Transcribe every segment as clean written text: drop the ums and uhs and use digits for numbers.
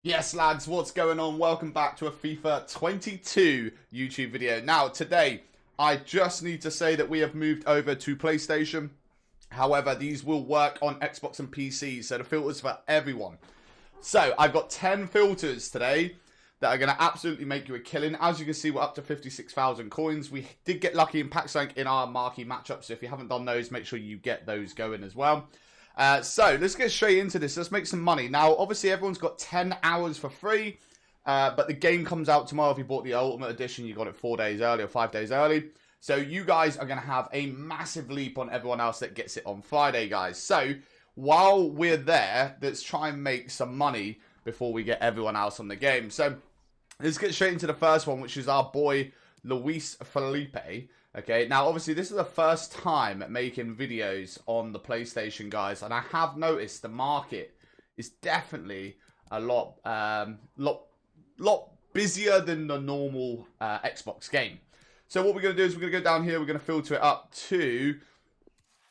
Yes, lads, what's going on? Welcome back to a FIFA 22 YouTube video. Now, today, I just need to say that we have moved over to PlayStation. However, these will work on Xbox and PC, so the filters for everyone. So, I've got 10 filters today that are going to absolutely make you a killing. As you can see, we're up to 56,000 coins. We did get lucky in Pack Sank in our marquee matchup, so if you haven't done those, make sure you get those going as well. So let's get straight into this. Let's make some money. Now, obviously, everyone's got 10 hours for free, but the game comes out tomorrow. If you bought the Ultimate Edition, you got it 4 days early or 5 days early. So you guys are going to have a massive leap on everyone else that gets it on Friday, guys. So while we're there, let's try and make some money before we get everyone else on the game. So let's get straight into the first one, which is our boy Luis Felipe. Okay, now obviously this is the first time making videos on the PlayStation, guys, and I have noticed the market is definitely a lot busier than the normal Xbox game. So what we're going to do is we're going to go down here, we're going to filter it up to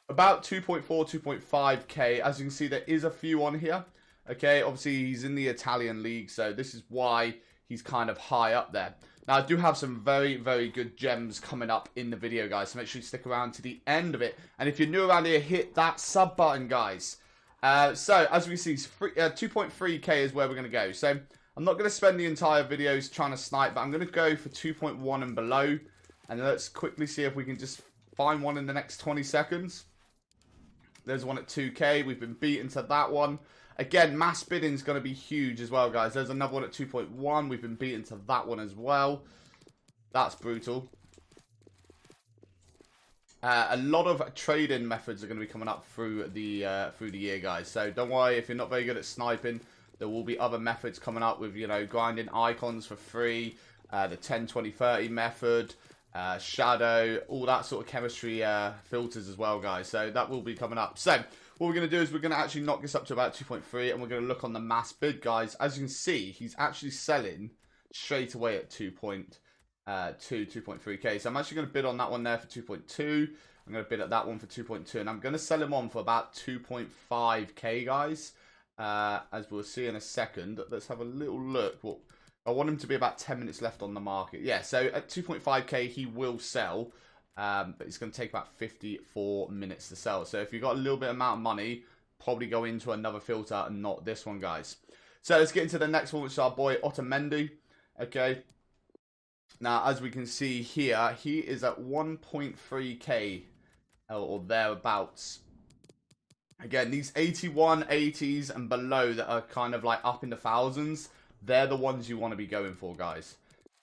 about 2.4, 2.5k. As you can see, there is a few on here. Okay, obviously he's in the Italian league, so this is why he's kind of high up there. Now, I do have some very, very good gems coming up in the video, guys, so make sure you stick around to the end of it. And if you're new around here, hit that sub button, guys. So, as we see, 2.3k is where we're going to go. So, I'm not going to spend the entire videos trying to snipe, but I'm going to go for 2.1 and below. And let's quickly see if we can just find one in the next 20 seconds. There's one at 2k. We've been beaten to that one. Again, mass bidding is going to be huge as well, guys. There's another one at 2.1. We've been beaten to that one as well. That's brutal. A lot of trading methods are going to be coming up through the year, guys. So don't worry if you're not very good at sniping. There will be other methods coming up with, you know, grinding icons for free, the 10, 20, 30 method, shadow, all that sort of chemistry filters as well, guys. So that will be coming up. So what we're going to do is we're going to actually knock this up to about 2.3, and we're going to look on the mass bid, guys. As you can see, he's actually selling straight away at 2.3k. So I'm actually going to bid on that one there for 2.2. I'm going to bid at that one for 2.2, and I'm going to sell him on for about 2.5k, guys. As we'll see in a second. Let's have a little look. Well, I want him to be about 10 minutes left on the market. Yeah, so at 2.5k, he will sell. But it's going to take about 54 minutes to sell. So if you've got a little bit amount of money, probably go into another filter and not this one, guys. So let's get into the next one, which is our boy Otamendi. Okay. Now, as we can see here, he is at 1.3k or thereabouts. Again, these 81, 80s and below that are kind of like up in the thousands, they're the ones you want to be going for, guys.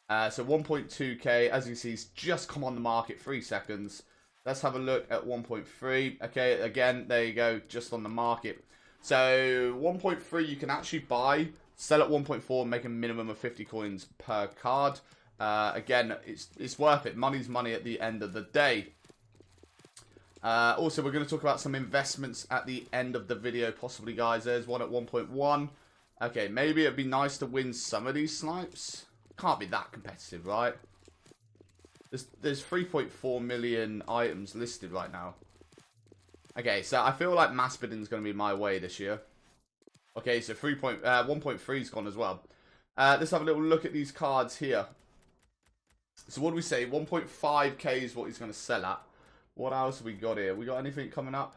So 1.2k, as you see, it's just come on the market, 3 seconds. Let's have a look at 1.3. Okay, again, there you go, just on the market. So 1.3 you can actually buy, sell at 1.4, make a minimum of 50 coins per card. Again, it's worth it. Money's money at the end of the day. Also, we're going to talk about some investments at the end of the video, possibly, guys. There's one at 1.1. Okay, maybe it'd be nice to win some of these snipes. Can't be that competitive, right? There's 3.4 million items listed right now. Okay, so I feel like mass bidding is going to be my way this year. Okay, so 1.3 is gone as well. Let's have a little look at these cards here. So what do we say? 1.5k is what he's going to sell at. What else have we got here? We got anything coming up?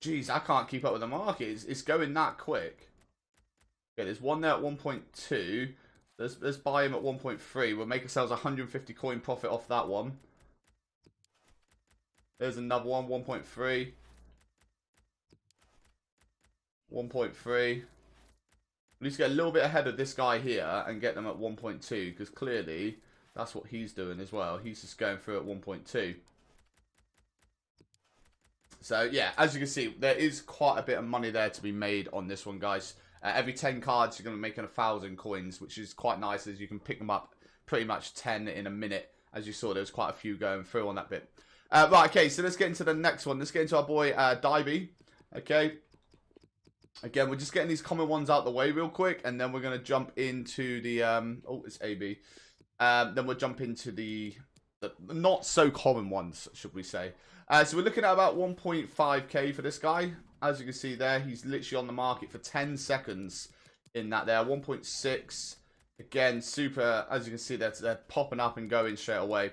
Jeez, I can't keep up with the market. It's going that quick. Okay, there's one there at 1.2. Let's buy him at 1.3. We'll make ourselves 150 coin profit off that one. There's another one, 1.3. 1.3. At least get a little bit ahead of this guy here and get them at 1.2, because clearly that's what he's doing as well. He's just going through at 1.2. So, yeah, as you can see, there is quite a bit of money there to be made on this one, guys. Every 10 cards, you're going to be making 1,000 coins, which is quite nice, as you can pick them up pretty much 10 in a minute. As you saw, there was quite a few going through on that bit. Right, okay, so let's get into the next one. Let's get into our boy, Dybie. Okay. Again, we're just getting these common ones out the way real quick, and then we're going to jump into the... oh, it's AB. Then we'll jump into the not so common ones, should we say. So we're looking at about 1.5k for this guy. as you can see there, he's literally on the market for 10 seconds in that there. 1.6. Again, super, as you can see, they're popping up and going straight away.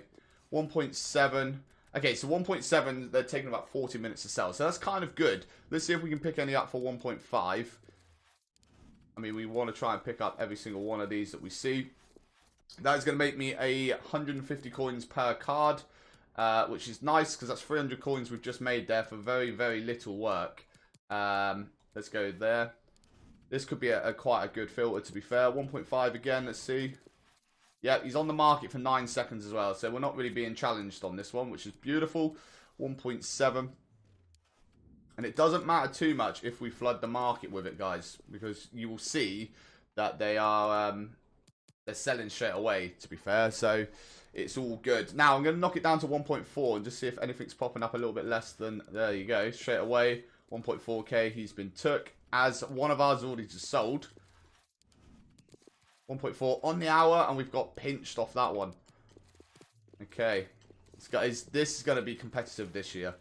1.7. Okay, so 1.7, they're taking about 40 minutes to sell. So that's kind of good. Let's see if we can pick any up for 1.5. I mean, we want to try and pick up every single one of these that we see. That is going to make me 150 coins per card, which is nice because that's 300 coins we've just made there for very, very little work. Let's go there. This could be quite a good filter, to be fair. 1.5 again, let's see. Yeah, he's on the market for 9 seconds as well, so we're not really being challenged on this one, which is beautiful. 1.7. And it doesn't matter too much if we flood the market with it, guys, because you will see that they are they're selling straight away, to be fair, so it's all good. Now, I'm going to knock it down to 1.4 and just see if anything's popping up a little bit less than... There you go, straight away. 1.4k, he's been took, as one of ours already just sold. 1.4 on the hour, and we've got pinched off that one. Okay. Guys, this is going to be competitive this year.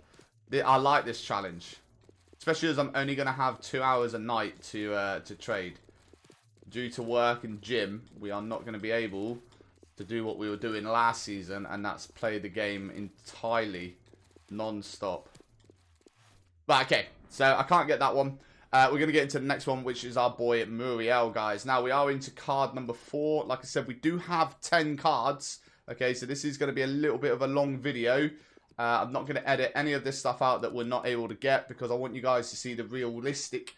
I like this challenge. Especially as I'm only going to have 2 hours a night to trade. Due to work and gym, we are not going to be able to do what we were doing last season, and that's play the game entirely non-stop. But okay, so I can't get that one. We're going to get into the next one, which is our boy Muriel, guys. Now, we are into card number 4. Like I said, we do have 10 cards. Okay, so this is going to be a little bit of a long video. I'm not going to edit any of this stuff out that we're not able to get, because I want you guys to see the realistic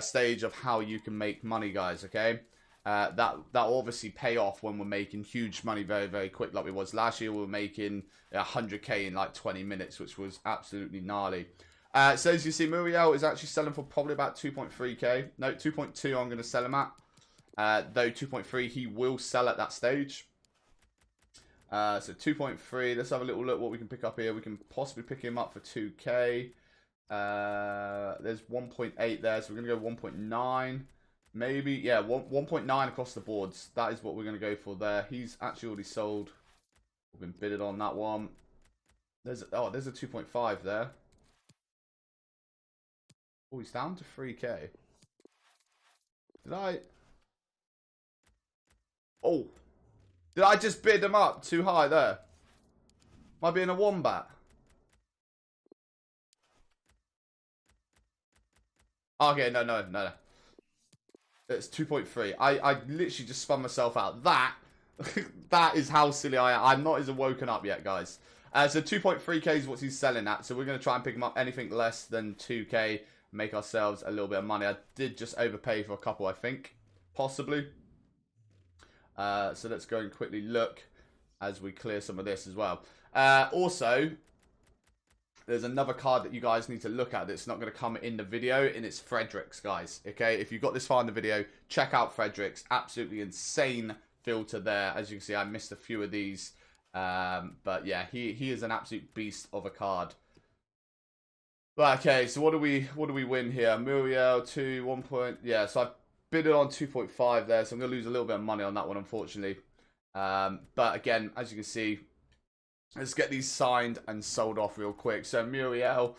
stage of how you can make money, guys, okay? That obviously pay off when we're making huge money very, very quick, like we was last year. We were making 100k in like 20 minutes, which was absolutely gnarly. So as you see, Muriel is actually selling for probably about 2.3k. No, 2.2 I'm going to sell him at. Though 2.3 he will sell at that stage. So 2.3, let's have a little look what we can pick up here. We can possibly pick him up for 2k. There's 1.8 there, so we're going to go 1.9. Maybe, yeah, 1.9 across the boards. That is what we're going to go for there. He's actually already sold. We've been bidded on that one. There's a 2.5 there. Oh, he's down to 3k. Did I... Oh. Did I just bid him up too high there? Am I being a wombat? Okay, no. It's 2.3. I literally just spun myself out. That is how silly I am. I'm not even woken up yet, guys. So 2.3k is what he's selling at. So we're going to try and pick him up anything less than 2k. Make ourselves a little bit of money. I did just overpay for a couple, I think. Possibly. So let's go and quickly look as we clear some of this as well. Also, there's another card that you guys need to look at that's not going to come in the video, and it's Frederick's, guys. Okay, if you got this far in the video, check out Frederick's. Absolutely insane filter there. As you can see, I missed a few of these. But yeah, he is an absolute beast of a card. But okay, so what do we win here? Muriel 2, 1 point. Yeah, so I bid it on 2.5 there, so I'm going to lose a little bit of money on that one, unfortunately. But again, as you can see, let's get these signed and sold off real quick. So Muriel,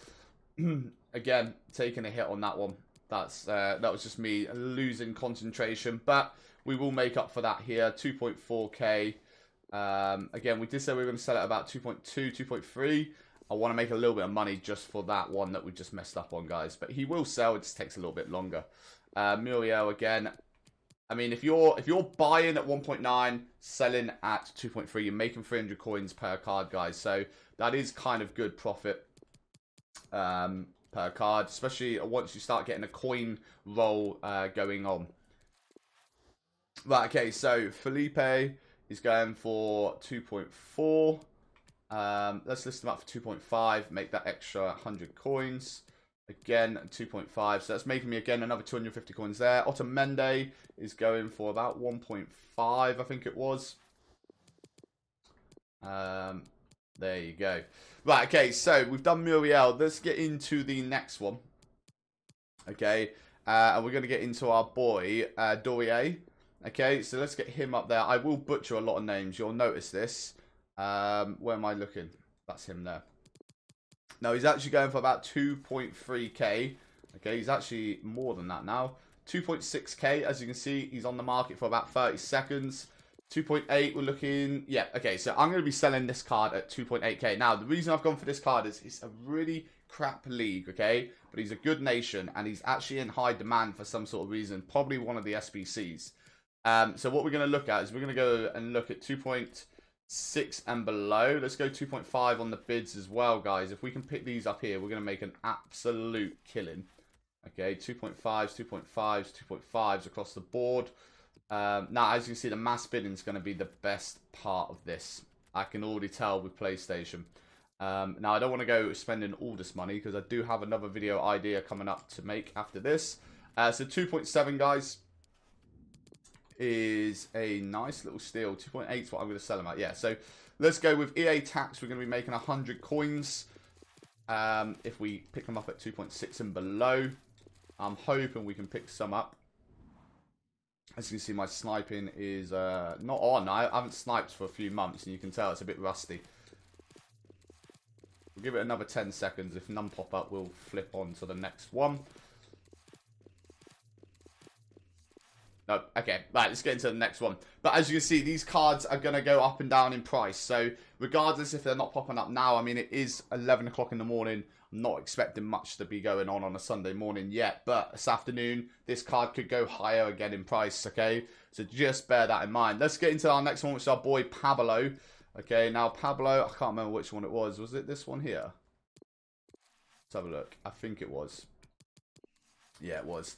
again, taking a hit on that one. That was just me losing concentration, but we will make up for that here. 2.4k. Again, we did say we were going to sell it about 2.2, 2.3. I want to make a little bit of money just for that one that we just messed up on, guys. But he will sell. It just takes a little bit longer. Muriel again. I mean, if you're buying at 1.9, selling at 2.3, you're making 300 coins per card, guys. So that is kind of good profit per card, especially once you start getting a coin roll going on. Right, okay, so Felipe is going for 2.4. Let's list them up for 2.5, make that extra 100 coins. Again, 2.5, so that's making me, again, another 250 coins there. Otamendi is going for about 1.5, I think it was. There you go. Right, okay, so we've done Muriel. Let's get into the next one. Okay, and we're going to get into our boy, Dorier. Okay, so let's get him up there. I will butcher a lot of names. You'll notice this. Where am I looking? That's him there. No, he's actually going for about 2.3k. Okay, he's actually more than that now. 2.6k, as you can see, he's on the market for about 30 seconds. 2.8, we're looking... Yeah, okay, so I'm going to be selling this card at 2.8k. Now, the reason I've gone for this card is it's a really crap league, okay? But he's a good nation, and he's actually in high demand for some sort of reason. Probably one of the SBCs. So what we're going to look at is we're going to go and look at 2.6 and below. Let's go 2.5 on the bids as well, guys. If we can pick these up here, we're going to make an absolute killing. Okay, 2.5s, 2.5s, 2.5s across the board. Now, as you can see, the mass bidding is going to be the best part of this. I can already tell with PlayStation. Now, I don't want to go spending all this money because I do have another video idea coming up to make after this. So 2.7, guys, is a nice little steal. 2.8 is what I'm going to sell them at. Yeah, so let's go with EA tax. We're going to be making 100 coins if we pick them up at 2.6 and below. I'm hoping we can pick some up. As you can see, my sniping is not on. I haven't sniped for a few months, and you can tell it's a bit rusty. We'll give it another 10 seconds. If none pop up, we'll flip on to the next one. No, okay, right, let's get into the next one. But as you can see, these cards are going to go up and down in price. So regardless if they're not popping up now, I mean, it is 11 o'clock in the morning. I'm not expecting much to be going on a Sunday morning yet. But this afternoon, this card could go higher again in price, okay? So just bear that in mind. Let's get into our next one, which is our boy Pablo. Okay, now Pablo, I can't remember which one it was. Was it this one here? Let's have a look. I think it was. Yeah, it was.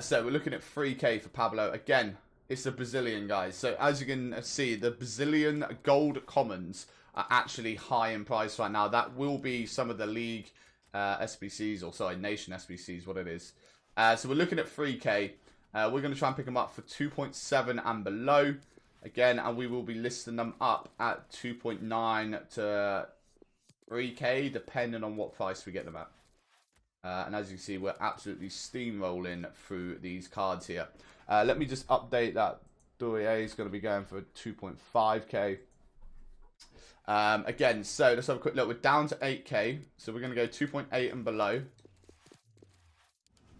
So we're looking at 3k for Pablo. Again, it's a Brazilian, guys. So as you can see, the Brazilian gold commons are actually high in price right now. That will be some of the league SBCs, or sorry, nation SBCs, what it is. So we're looking at 3k. We're going to try and pick them up for 2.7 and below. Again, and we will be listing them up at 2.9 to 3k, depending on what price we get them at. And as you can see, we're absolutely steamrolling through these cards here. Let me just update that. Dourier is going to be going for 2.5k. Again, so let's have a quick look. We're down to 8k. So we're going to go 2.8 and below.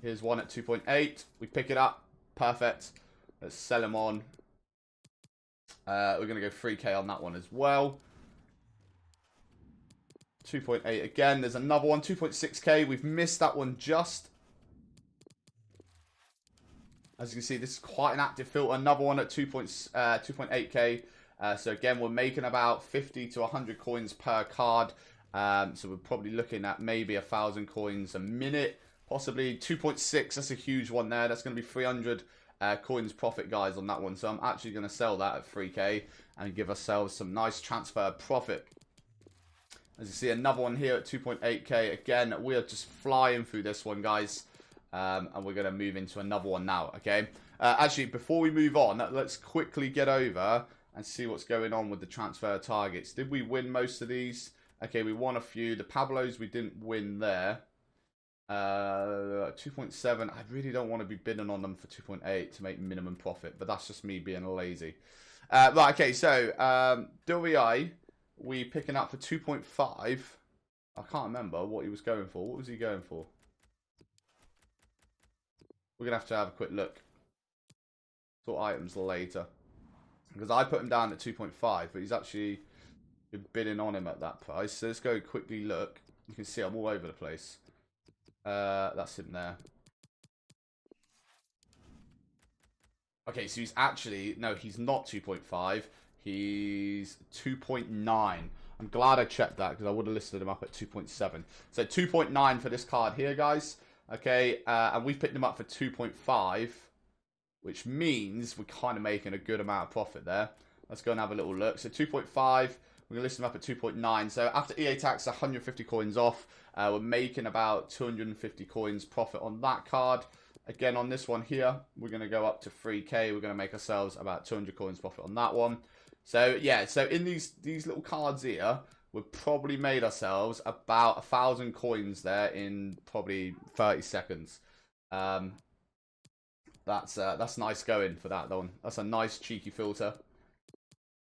Here's one at 2.8. We pick it up. Perfect. Let's sell them on. We're going to go 3k on that one as well. 2.8 again. There's another one, 2.6k. We've missed that one just. As you can see, this is quite an active filter. Another one at 2.8k. So again, we're making about 50 to 100 coins per card. So we're probably looking at maybe 1,000 coins a minute. Possibly 2.6. That's a huge one there. That's going to be 300 coins profit, guys, on that one. So I'm actually going to sell that at 3k and give ourselves some nice transfer profit. As you see, another one here at 2.8k. Again, we are just flying through this one, guys. And we're going to move into another one now, okay? Actually, before we move on, let's quickly get over and see what's going on with the transfer targets. Did we win most of these? Okay, we won a few. The Pablos, we didn't win there. 2.7. I really don't want to be bidding on them for 2.8 to make minimum profit. But that's just me being lazy. Right, okay, so Dourier, we picking up for 2.5. I can't remember what he was going for. What was he going for? We're going to have a quick look. Sort items later. Because I put him down at 2.5, but he's actually been bidding on him at that price. So let's go quickly look. You can see I'm all over the place. That's him there. Okay, so he's actually... No, he's not 2.5. He's 2.9. I'm glad I checked that because I would have listed him up at 2.7. So 2.9 for this card here, guys. Okay, and we picked him up for 2.5, which means we're kind of making a good amount of profit there. Let's go and have a little look. So 2.5, we're going to list him up at 2.9. So after EA tax, 150 coins off. We're making about 250 coins profit on that card. Again, on this one here, we're going to go up to 3k. We're going to make ourselves about 200 coins profit on that one. So, yeah, so in these little cards here, we've probably made ourselves about 1,000 coins there in probably 30 seconds. That's nice going for that one. That's a nice cheeky filter.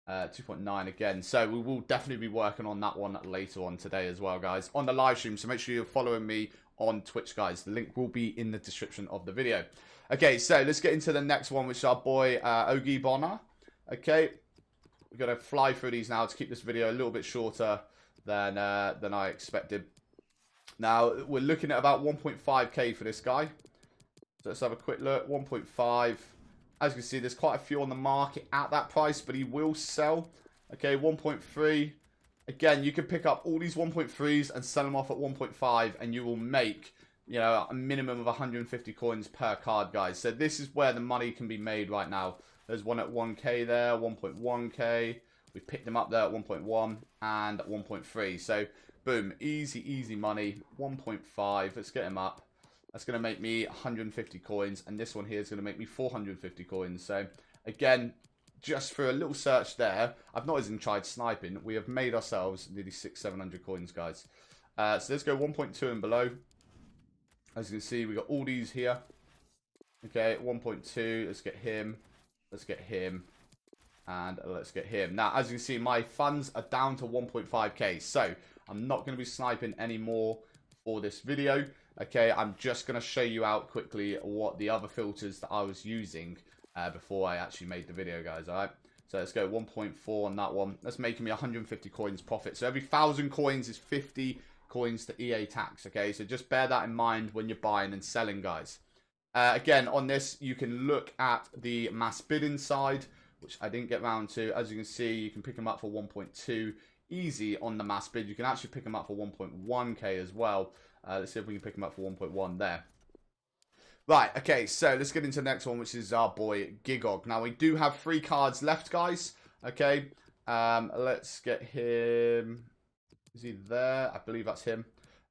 2.9 again. So we will definitely be working on that one later on today as well, guys, on the live stream. So make sure you're following me on Twitch, guys. The link will be in the description of the video. Okay, so let's get into the next one, which is our boy Ogie Bonner. Okay, we're going to fly through these now to keep this video a little bit shorter than I expected. Now, we're looking at about 1.5k for this guy. So let's have a quick look. 1.5. As you can see, there's quite a few on the market at that price, but he will sell. Okay, 1.3. Again, you can pick up all these 1.3s and sell them off at 1.5, and you will make, you know, a minimum of 150 coins per card, guys. So this is where the money can be made right now. There's one at 1k there, 1.1k. We picked them up there at 1.1 and at 1.3. So, boom, easy money. 1.5. Let's get him up. That's going to make me 150 coins. And this one here is going to make me 450 coins. So, again, just for a little search there, I've not even tried sniping. We have made ourselves nearly 600-700 coins, guys. So, let's go 1.2 and below. As you can see, we got all these here. Okay, 1.2. Let's get him. Let's get him. And let's get him. Now, as you can see, my funds are down to 1.5k. So, I'm not going to be sniping anymore for this video. Okay, I'm just going to show you out quickly what the other filters that I was using before I actually made the video, guys. Alright, so let's go 1.4 on that one. That's making me 150 coins profit. So, every 1,000 coins is 50 coins to EA tax. Okay, so just bear that in mind when you're buying and selling, guys. Again, on this, you can look at the mass bidding side, which I didn't get round to. As you can see, you can pick them up for 1.2 easy on the mass bid. You can actually pick them up for 1.1k as well. Let's see if we can pick them up for 1.1 there. Right, okay, so let's get into the next one, which is our boy Gigog. Now, we do have 3 cards left, guys. Okay, let's get him. Is he there? I believe that's him.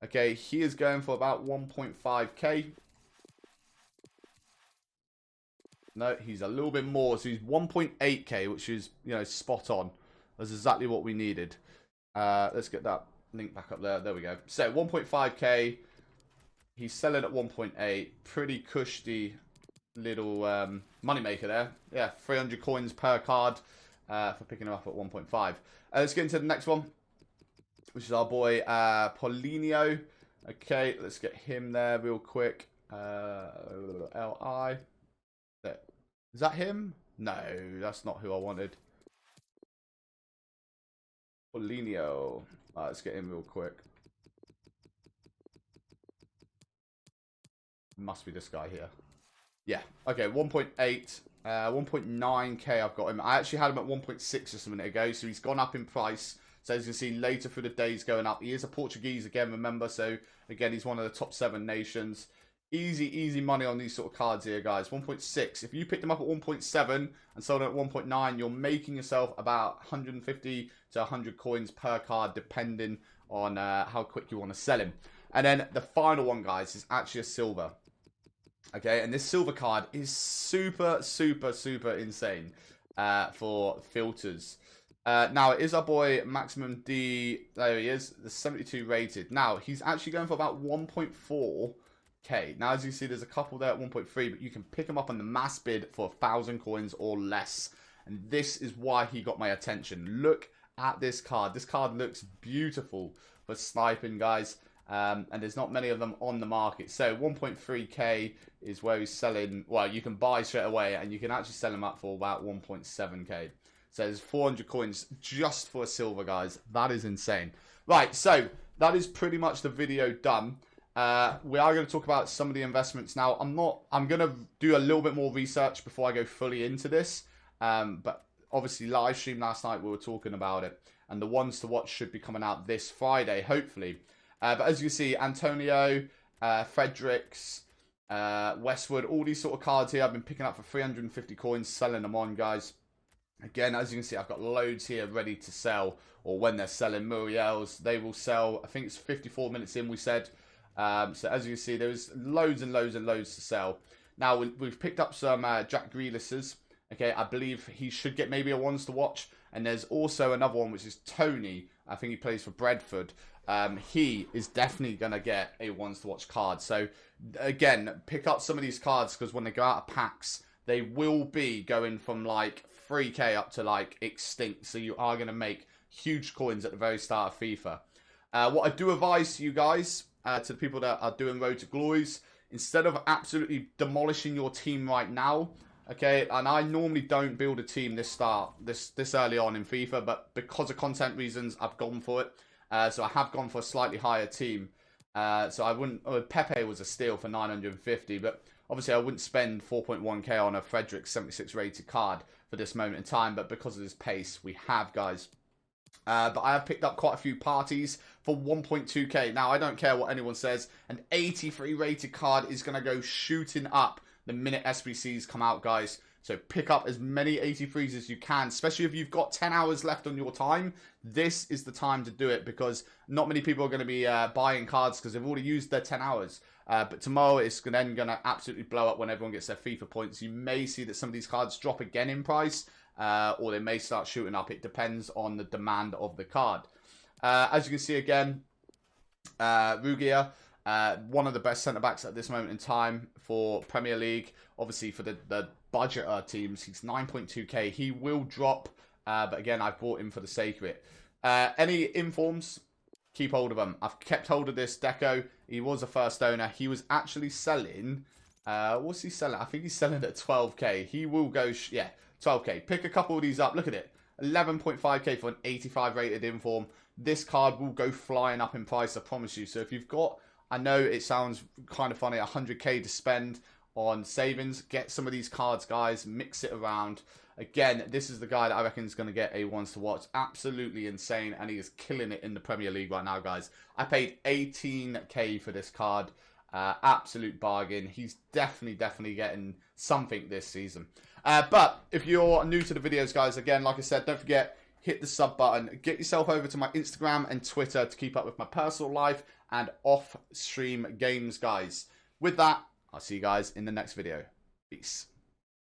Okay, he is going for about 1.5k. No, he's a little bit more. So he's 1.8k, which is, you know, spot on. That's exactly what we needed. Let's get that link back up there. There we go. So 1.5k. He's selling at 1.8. Pretty cushy little moneymaker there. Yeah, 300 coins per card for picking him up at 1.5. Let's get into the next one, which is our boy Paulinho. Okay, let's get him there real quick. Li. Is that him? No, that's not who I wanted. Paulinho. Let's get him real quick. Must be this guy here. Yeah. Okay, 1.8. 1.9k I've got him. I actually had him at 1.6 just a minute ago, so he's gone up in price. So as you can see, later through the days going up. He is a Portuguese again, remember. So again, he's one of the top 7 nations. Easy money on these sort of cards here, guys. 1.6. If you pick them up at 1.7 and sold them at 1.9, you're making yourself about 150 to 100 coins per card, depending on how quick you want to sell him. And then the final one, guys, is actually a silver. Okay, and this silver card is super insane for filters. Now, it is our boy Maximum D. There he is, the 72 rated. Now, he's actually going for about 1.4k. Now, as you see, there's a couple there at 1.3, but you can pick them up on the mass bid for 1,000 coins or less. And this is why he got my attention. Look at this card. This card looks beautiful for sniping, guys. And there's not many of them on the market. So 1.3k is where he's selling. Well, you can buy straight away, and you can actually sell them up for about 1.7k. So there's 400 coins just for a silver, guys. That is insane. Right, so that is pretty much the video done. We are going to talk about some of the investments now. I'm going to do a little bit more research before I go fully into this. But obviously, live stream last night, we were talking about it. And the ones to watch should be coming out this Friday, hopefully. But as you can see, Antonio, Fredericks, Westwood, all these sort of cards here I've been picking up for 350 coins, selling them on, guys. Again, as you can see, I've got loads here ready to sell, or when they're selling. Muriel's, they will sell, I think it's 54 minutes in, we said. So as you can see, there's loads and loads and loads to sell. Now, we've picked up some Jack Grealis's. Okay, I believe he should get maybe a ones to watch. And there's also another one, which is Tony. I think he plays for Bradford. He is definitely going to get a ones to watch card. So, again, pick up some of these cards, because when they go out of packs, they will be going from like 3k up to like extinct. So you are going to make huge coins at the very start of FIFA. What I do advise you guys to the people that are doing Road to Glories, instead of absolutely demolishing your team right now, okay, and I normally don't build a team this early on in FIFA, but because of content reasons, I've gone for it. So I have gone for a slightly higher team. So I wouldn't. Pepe was a steal for 950, but obviously I wouldn't spend 4.1k on a Frederick 76 rated card for this moment in time. But because of his pace, we have, guys. But I have picked up quite a few parties for 1.2k. Now, I don't care what anyone says. An 83 rated card is going to go shooting up the minute SBCs come out, guys. So pick up as many 83s as you can, especially if you've got 10 hours left on your time. This is the time to do it, because not many people are going to be buying cards because they've already used their 10 hours. But tomorrow it's then going to absolutely blow up when everyone gets their FIFA points. You may see that some of these cards drop again in price, or they may start shooting up. It depends on the demand of the card. As you can see again, Rugia, one of the best centre-backs at this moment in time for Premier League. Obviously, for the budget teams, he's 9.2k. He will drop, but again, I've bought him for the sake of it. Any informs, keep hold of them. I've kept hold of this Deco. He was a first owner. He was actually selling... what's he selling? I think he's selling at 12k. He will go... yeah, 12k. Pick a couple of these up. Look at it. 11.5k for an 85 rated inform. This card will go flying up in price, I promise you. So if you've got... I know it sounds kind of funny, 100k to spend on savings. Get some of these cards, guys. Mix it around. Again, this is the guy that I reckon is going to get a ones to watch. Absolutely insane, and he is killing it in the Premier League right now, guys. I paid 18k for this card. Absolute bargain. He's definitely getting something this season. But if you're new to the videos, guys, again, like I said, don't forget, hit the sub button. Get yourself over to my Instagram and Twitter to keep up with my personal life and off-stream games, guys. With that, I'll see you guys in the next video. Peace.